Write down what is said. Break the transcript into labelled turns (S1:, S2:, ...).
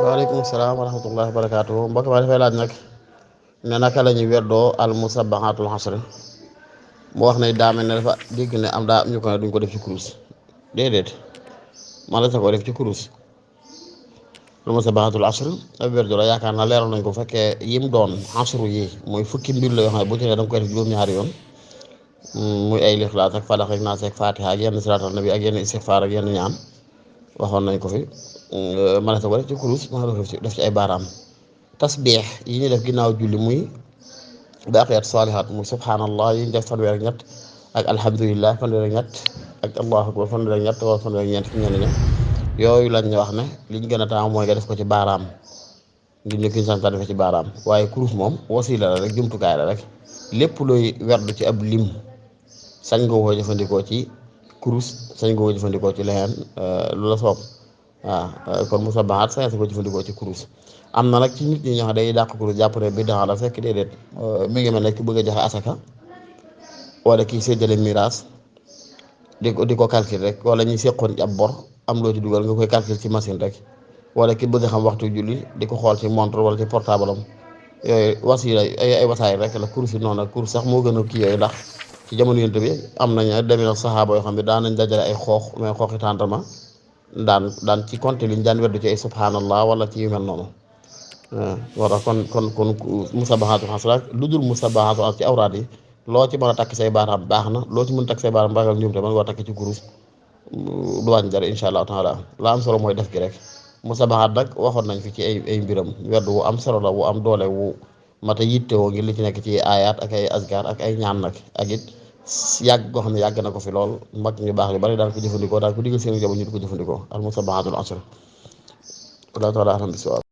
S1: waaleykum salaam wa rahmatullahi wa barakaatu mbokk ma dafay laaj nag ne naka la ñuy weddoo al musabbahatul asr mu wax ne daa mel ne dafa dégg ne am daa ñu ko ne duñ ko def ci kurus déedéet man la sa ko def ci kurus al musabbahatul asr ab werdo la yaakaar naa leeral nañ ko fekkee yim doon asru yi mooy fukki mbir la yoo xam ne bu ci ne da nga koy def juróom-ñaari yoon muy ay lixlaas ak falax ak naas ak fatiha ak yenn siraatal nabi ak yenn istixfaar ak yenn ñaan waxoon nañ ko fi mën na sa ko def ci kurus mën na def ci ay baaraam tasbiix yi ñuy def ginnaaw julli muy baaqiyaat saalihaat muy subhanallah yi ñu def fanweer ak ñett ak alhamdulillah fanweer ak ñett ak allahu akbar fanweer ak ñett wala fanweer ak ñeent ci ñenn ña yooyu lañ ñu wax ne li ñu gën a taamu mooy nga def ko ci baaraam ngir ñu kiñ santa defee ci baaraam waaye kurus moom wasiila la rek jumtukaay la rek lépp looy werdu ci ab lim sañ nga ko jëfandikoo ci kurus sañ nga ko jëfandikoo ci leneen lu la soob waaw kon musabbahaat sañ ko jëfandikoo ci kurus am na nag ci nit ñi ñoo xam day dàq kurus jàpp ne biddaa la fekk déedéet mi ngi mel ne ki bëgg a joxe asaka wala kii séddale miraas di ko calcul rek wala ñuy seqoon ci ab bor am loo ci dugal nga koy calcul ci machine rek wala ki bëgg a xam waxtu julli di ko xool ci montre wala ci portable am yooyu wasiila ay wasaay rek la kurus yi noonu kurus sax moo gën a kii yooyu ndax ci jamono yonent bi am nañu demee ak saxaaba yoo xam ne daan nañ dajale ay xoox mais xooxi tàntama daan ci compter liñ daan weddu ci ay subhanallah wala ci yu mel noonu war a kon musabbahatul asr lu dul musabbahatul asr ci awraat yi loo ci mën a takk say baaraam baax na loo ci mën a takk say baaraam baagal njuumte mën nga takk ci kurus du wàññi dara insha allahu taala la am solo mooy def gi rek musabbahat nag waxoon nañ fi ci ay mbiram weddu wu am solo la wu am doole wu mata yittewoo ngir li ci nekk ci ayat ak ay azkar ak ay ñaan nag ak it yàgg goo xam ne yàgg na ko fi lool mag ñu baax ñu bari daan ko jëfandikoo daan ko digal seen njaboot ñu di ko jëfandikoo al musabbahatul asr wallahu taala alam bisawab